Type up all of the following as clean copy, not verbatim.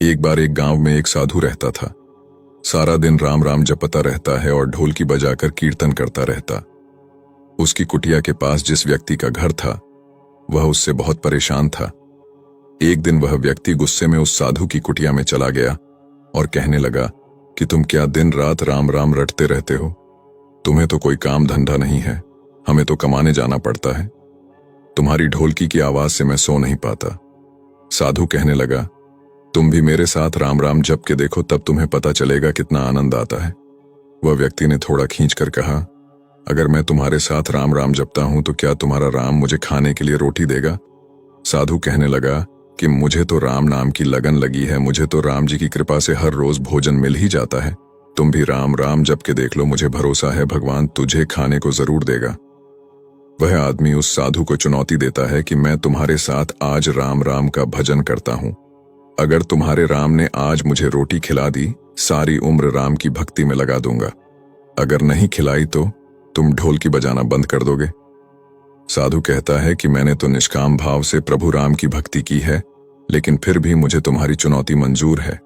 एक बार एक गांव में एक साधु रहता था। सारा दिन राम राम जपता रहता है और ढोलकी बजाकर कीर्तन करता रहता। उसकी कुटिया के पास जिस व्यक्ति का घर था वह उससे बहुत परेशान था। एक दिन वह व्यक्ति गुस्से में उस साधु की कुटिया में चला गया और कहने लगा कि तुम क्या दिन रात राम राम रटते रहते हो? तुम्हें तो कोई काम धंधा नहीं है, हमें तो कमाने जाना पड़ता है। तुम्हारी ढोलकी की आवाज से मैं सो नहीं पाता। साधु कहने लगा, तुम भी मेरे साथ राम राम जप के देखो, तब तुम्हें पता चलेगा कितना आनंद आता है। वह व्यक्ति ने थोड़ा खींचकर कहा, अगर मैं तुम्हारे साथ राम राम जपता हूं तो क्या तुम्हारा राम मुझे खाने के लिए रोटी देगा? साधु कहने लगा कि मुझे तो राम नाम की लगन लगी है, मुझे तो राम जी की कृपा से हर रोज भोजन मिल ही जाता है। तुम भी राम राम जप के देख लो, मुझे भरोसा है भगवान तुझे खाने को जरूर देगा। वह आदमी उस साधु को चुनौती देता है कि मैं तुम्हारे साथ आज राम राम का भजन करता हूं। अगर तुम्हारे राम ने आज मुझे रोटी खिला दी, सारी उम्र राम की भक्ति में लगा दूंगा। अगर नहीं खिलाई तो तुम ढोलकी बजाना बंद कर दोगे। साधु कहता है कि मैंने तो निष्काम भाव से प्रभु राम की भक्ति की है, लेकिन फिर भी मुझे तुम्हारी चुनौती मंजूर है।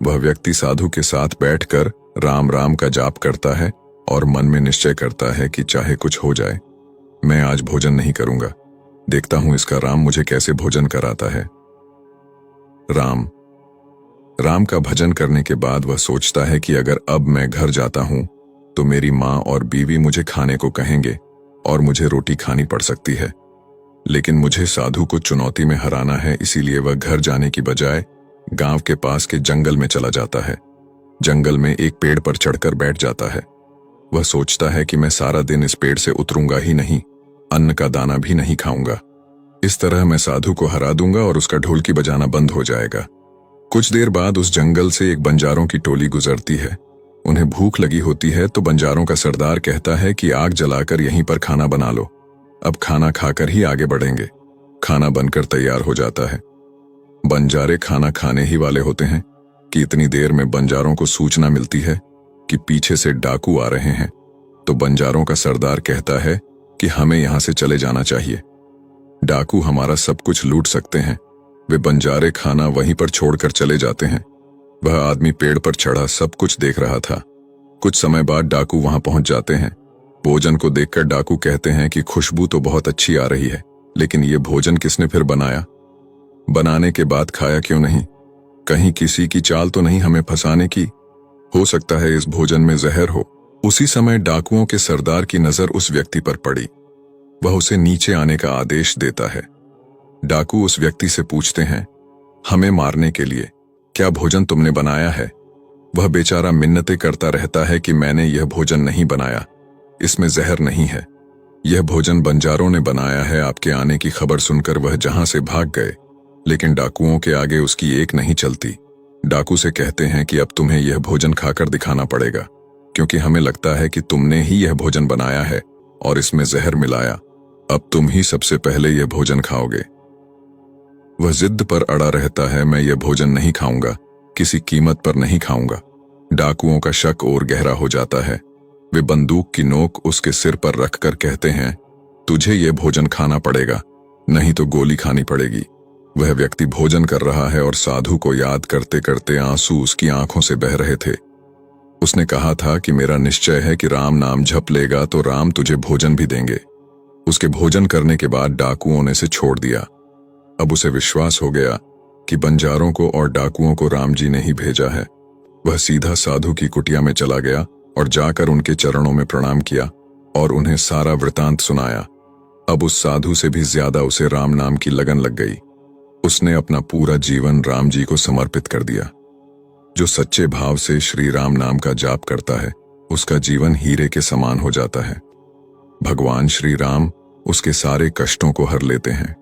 वह व्यक्ति साधु के साथ बैठकर राम राम का जाप करता है और मन में निश्चय करता है कि चाहे कुछ हो जाए, मैं आज भोजन नहीं करूंगा। देखता हूं इसका राम मुझे कैसे भोजन कराता है। राम का भजन करने के बाद वह सोचता है कि अगर अब मैं घर जाता हूं तो मेरी माँ और बीवी मुझे खाने को कहेंगे और मुझे रोटी खानी पड़ सकती है। लेकिन मुझे साधु को चुनौती में हराना है, इसीलिए वह घर जाने की बजाय गांव के पास के जंगल में चला जाता है। जंगल में एक पेड़ पर चढ़कर बैठ जाता है। वह सोचता है कि मैं सारा दिन इस पेड़ से उतरूंगा ही नहीं, अन्न का दाना भी नहीं खाऊंगा। इस तरह मैं साधु को हरा दूंगा और उसका ढोलकी बजाना बंद हो जाएगा। कुछ देर बाद उस जंगल से एक बंजारों की टोली गुजरती है। उन्हें भूख लगी होती है तो बंजारों का सरदार कहता है कि आग जलाकर यहीं पर खाना बना लो, अब खाना खाकर ही आगे बढ़ेंगे। खाना बनकर तैयार हो जाता है। बंजारे खाना खाने ही वाले होते हैं कि इतनी देर में बंजारों को सूचना मिलती है कि पीछे से डाकू आ रहे हैं। तो बंजारों का सरदार कहता है कि हमें यहां से चले जाना चाहिए, डाकू हमारा सब कुछ लूट सकते हैं। वे बंजारे खाना वहीं पर छोड़कर चले जाते हैं। वह आदमी पेड़ पर चढ़ा सब कुछ देख रहा था। कुछ समय बाद डाकू वहां पहुंच जाते हैं। भोजन को देखकर डाकू कहते हैं कि खुशबू तो बहुत अच्छी आ रही है, लेकिन ये भोजन किसने फिर बनाया? बनाने के बाद खाया क्यों नहीं? कहीं किसी की चाल तो नहीं हमें फंसाने की? हो सकता है इस भोजन में जहर हो। उसी समय डाकुओं के सरदार की नजर उस व्यक्ति पर पड़ी। वह उसे नीचे आने का आदेश देता है। डाकू उस व्यक्ति से पूछते हैं, हमें मारने के लिए क्या भोजन तुमने बनाया है? वह बेचारा मिन्नतें करता रहता है कि मैंने यह भोजन नहीं बनाया, इसमें जहर नहीं है, यह भोजन बंजारों ने बनाया है। आपके आने की खबर सुनकर वह जहां से भाग गए, लेकिन डाकुओं के आगे उसकी एक नहीं चलती। डाकू से कहते हैं कि अब तुम्हें यह भोजन खाकर दिखाना पड़ेगा, क्योंकि हमें लगता है कि तुमने ही यह भोजन बनाया है और इसमें जहर मिलाया। अब तुम ही सबसे पहले यह भोजन खाओगे। वह जिद पर अड़ा रहता है, मैं यह भोजन नहीं खाऊंगा, किसी कीमत पर नहीं खाऊंगा। डाकुओं का शक और गहरा हो जाता है। वे बंदूक की नोक उसके सिर पर रखकर कहते हैं, तुझे यह भोजन खाना पड़ेगा, नहीं तो गोली खानी पड़ेगी। वह व्यक्ति भोजन कर रहा है और साधु को याद करते करते आंसू उसकी आंखों से बह रहे थे। उसने कहा था कि मेरा निश्चय है कि राम नाम जप लेगा तो राम तुझे भोजन भी देंगे। उसके भोजन करने के बाद डाकुओं ने उसे छोड़ दिया। अब उसे विश्वास हो गया कि बंजारों को और डाकुओं को राम जी ने ही भेजा है। वह सीधा साधु की कुटिया में चला गया और जाकर उनके चरणों में प्रणाम किया और उन्हें सारा वृतांत सुनाया। अब उस साधु से भी ज्यादा उसे राम नाम की लगन लग गई। उसने अपना पूरा जीवन राम जी को समर्पित कर दिया। जो सच्चे भाव से श्री राम नाम का जाप करता है, उसका जीवन हीरे के समान हो जाता है। भगवान श्री राम उसके सारे कष्टों को हर लेते हैं।